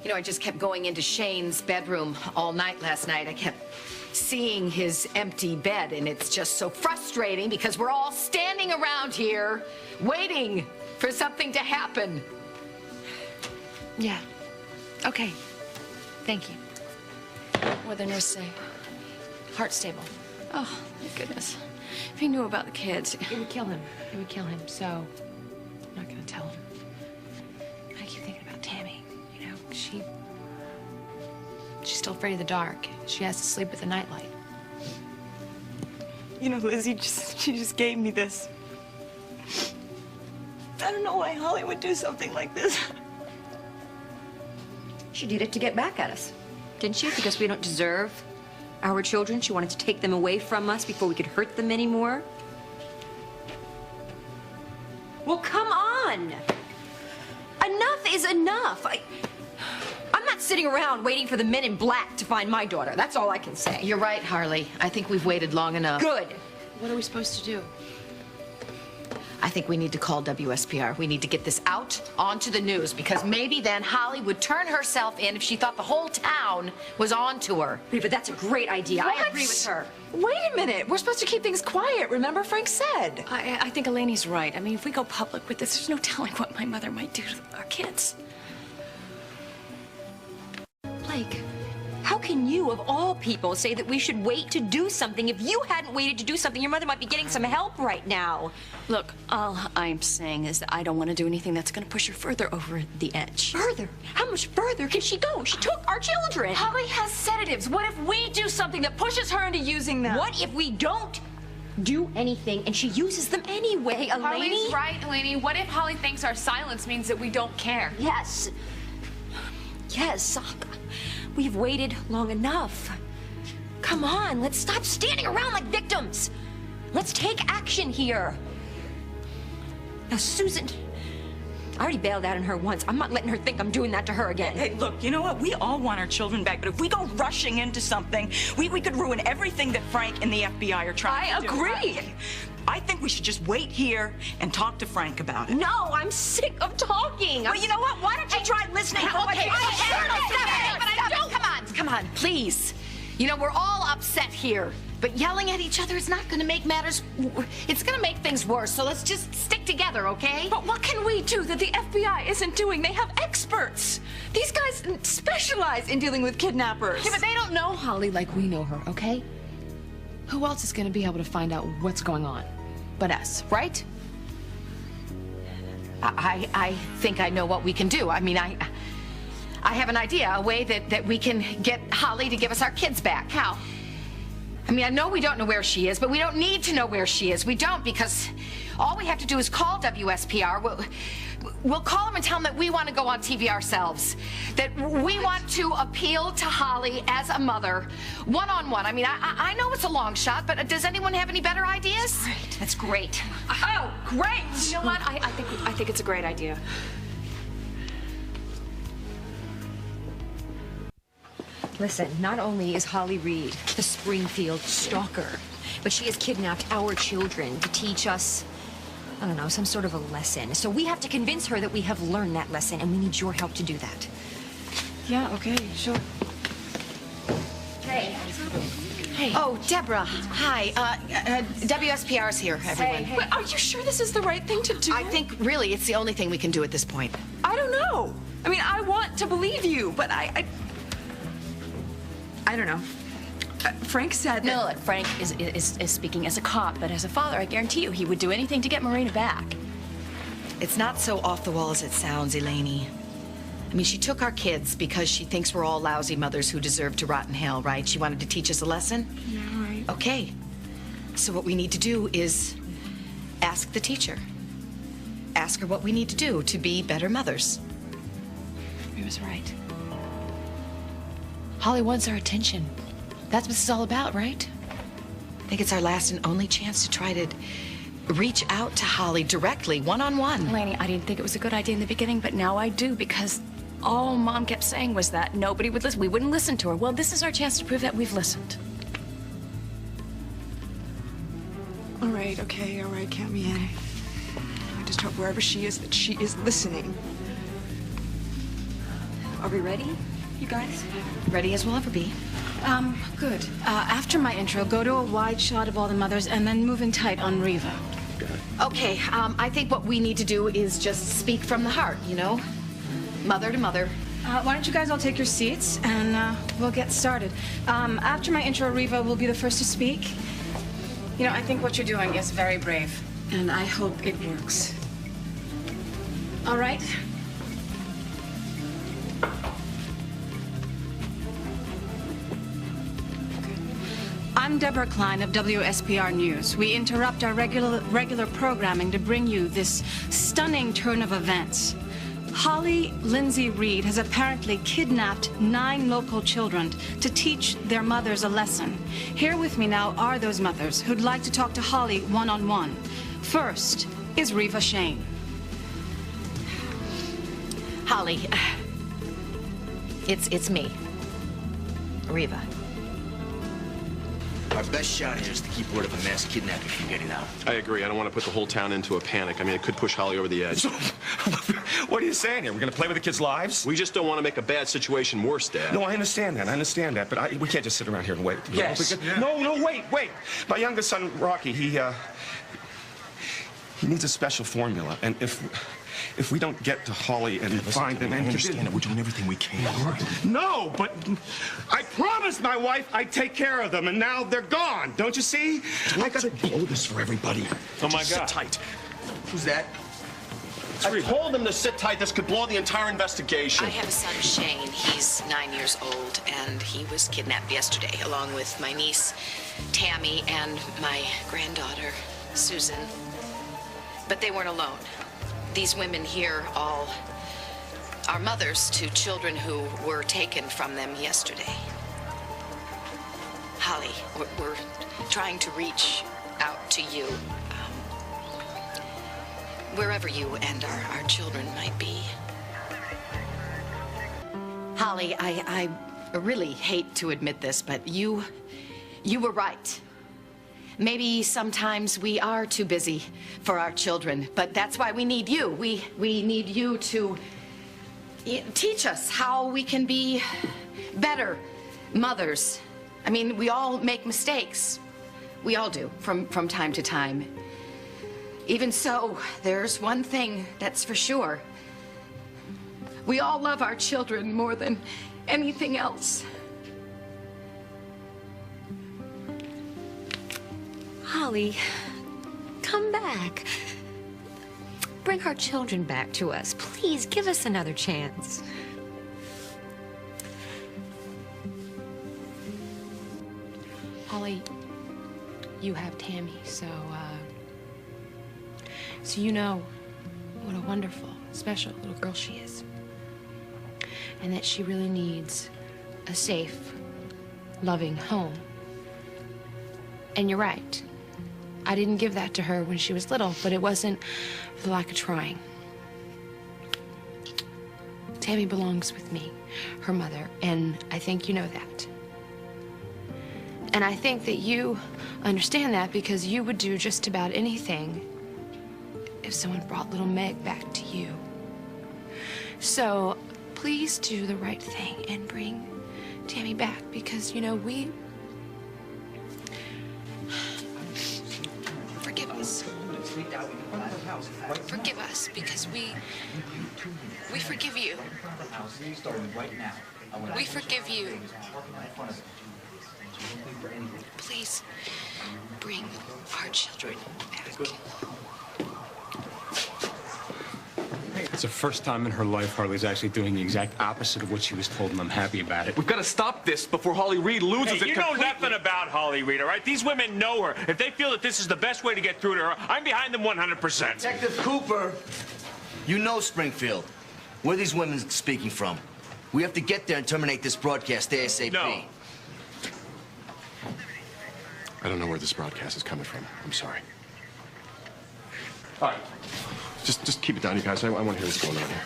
You know, I just kept going into Shane's bedroom all night last night. I kept seeing his empty bed, and it's just so frustrating because we're all standing around here waiting for something to happen. Yeah. Okay. Thank you. What'd the nurse say? Heart stable. Oh, thank goodness. If he knew about the kids... It would kill him. It would kill him, so I'm not gonna tell him. I keep thinking about Tammy. You know, she's still afraid of the dark. She has to sleep with the nightlight. You know, Lizzie, she just gave me this. I don't know why Holly would do something like this. She did it to get back at us, didn't she? Because we don't deserve our children. She wanted to take them away from us before we could hurt them anymore. Well, come on! Enough is enough. I'm not sitting around waiting for the men in black to find my daughter. That's all I can say. You're right, Harley. I think we've waited long enough. Good. What are we supposed to do? I think we need to call WSPR. We need to get this out onto the news, because maybe then Holly would turn herself in if she thought the whole town was on to her. But that's a great idea. What? I agree with her. Wait a minute. We're supposed to keep things quiet. Remember Frank said? I think Elaine's right. I mean, if we go public with this, there's no telling what my mother might do to our kids. Blake, how can you, of all people, say that we should wait to do something? If you hadn't waited to do something, your mother might be getting some help right now. Look, all I'm saying is that I don't want to do anything that's going to push her further over the edge. Further? How much further can she go? She took our children. Holly has sedatives. What if we do something that pushes her into using them? What if we don't do anything and she uses them anyway, Elaine? Holly's right, Elaine. What if Holly thinks our silence means that we don't care? Yes. Yes. We've waited long enough. Come on, let's stop standing around like victims. Let's take action here. Now, Susan, I already bailed out on her once. I'm not letting her think I'm doing that to her again. Hey, look, you know what? We all want our children back, but if we go rushing into something, we could ruin everything that Frank and the FBI are trying to do. I agree. I think we should just wait here and talk to Frank about it. No, I'm sick of talking. Well, you know what? Why don't you try listening to what Okay, I come on, please. You know, we're all upset here, but yelling at each other is not going to make matters. It's going to make things worse, so let's just stick together, okay? But what can we do that the FBI isn't doing? They have experts. These guys specialize in dealing with kidnappers. Yeah, but they don't know Holly like we know her, okay? Who else is going to be able to find out what's going on but us, right? I think I know what we can do. I mean, I have an idea, a way that we can get Holly to give us our kids back. How? I mean, I know we don't know where she is, but we don't need to know where she is. We don't, because all we have to do is call WSPR. We'll call them and tell them that we want to go on TV ourselves, that we want to appeal to Holly as a mother, one-on-one. I mean, I know it's a long shot, but does anyone have any better ideas? Great. That's great. Oh, great! You know what? I think it's a great idea. Listen, not only is Holly Reed the Springfield stalker, but she has kidnapped our children to teach us, I don't know, some sort of a lesson. So we have to convince her that we have learned that lesson, and we need your help to do that. Yeah, okay, sure. Hey. Hey. Oh, Deborah. Hi. WSPR's here, everyone. But are you sure this is the right thing to do? I think, really, it's the only thing we can do at this point. I don't know. I mean, I want to believe you, but I don't know. Frank said that... No, look, Frank is speaking as a cop, but as a father, I guarantee you he would do anything to get Marina back. It's not so off the wall as it sounds, Elaine. I mean, she took our kids because she thinks we're all lousy mothers who deserve to rot in hell, right? She wanted to teach us a lesson? Yeah, right. Okay. So what we need to do is ask the teacher. Ask her what we need to do to be better mothers. He was right. Holly wants our attention. That's what this is all about, right? I think it's our last and only chance to try to reach out to Holly directly, one-on-one. Laney, I didn't think it was a good idea in the beginning, but now I do, because all Mom kept saying was that nobody would listen. We wouldn't listen to her. Well, this is our chance to prove that we've listened. All right, okay, all right, count me in. I just hope wherever she is that she is listening. Are we ready, you guys? Ready as we'll ever be. Good. After my intro, go to a wide shot of all the mothers and then move in tight on Riva. Okay, I think what we need to do is just speak from the heart, you know? Mother to mother. Why don't you guys all take your seats and we'll get started. After my intro, Riva will be the first to speak. You know, I think what you're doing is very brave, and I hope it works. All right? I'm Deborah Klein of WSPR News. We interrupt our regular programming to bring you this stunning turn of events. Holly Lindsay Reed has apparently kidnapped 9 local children to teach their mothers a lesson. Here with me now are those mothers who'd like to talk to Holly one-on-one. First is Riva Shane. Holly, it's me, Riva. Our best shot here is to keep word of a mass kidnapping from getting out. I agree. I don't want to put the whole town into a panic. I mean, it could push Holly over the edge. So, what are you saying here? We're going to play with the kids' lives? We just don't want to make a bad situation worse, Dad. No, I understand that. But we can't just sit around here and wait. Yes. No, wait. My youngest son, Rocky, he needs a special formula. And if we don't get to Holly and find them... I understand it. We're doing everything we can. No, but I promised my wife I'd take care of them, and now they're gone. Don't you see? I got to blow this for everybody. Oh, my Just God. Sit tight. Who's that? I told them to sit tight. This could blow the entire investigation. I have a son, Shane. He's 9 years old, and he was kidnapped yesterday, along with my niece, Tammy, and my granddaughter, Susan. But they weren't alone. These women here all are mothers to children who were taken from them yesterday. Holly, we're trying to reach out to you, wherever you and our children might be. Holly, I really hate to admit this, but you were right. Maybe sometimes we are too busy for our children, but that's why we need you. We need you to teach us how we can be better mothers. I mean, we all make mistakes. We all do from time to time. Even so, there's one thing that's for sure. We all love our children more than anything else. Holly, come back. Bring our children back to us. Please, give us another chance. Holly, you have Tammy, so you know what a wonderful, special little girl she is. And that she really needs a safe, loving home. And you're right. I didn't give that to her when she was little, but it wasn't for the lack of trying. Tammy belongs with me, her mother, and I think you know that. And I think that you understand that because you would do just about anything if someone brought little Meg back to you. So please do the right thing and bring Tammy back because, you know, forgive us. Forgive us because we forgive you. We forgive you. Please bring our children back. It's the first time in her life Harley's actually doing the exact opposite of what she was told, and I'm happy about it. We've got to stop this before Holly Reed loses it. You know nothing about Holly Reed, all right? These women know her. If they feel that this is the best way to get through to her, I'm behind them 100%. Detective Cooper, you know Springfield. Where are these women speaking from? We have to get there and terminate this broadcast ASAP. No. I don't know where this broadcast is coming from. I'm sorry. All right. Just keep it down, you guys. I want to hear what's going on here.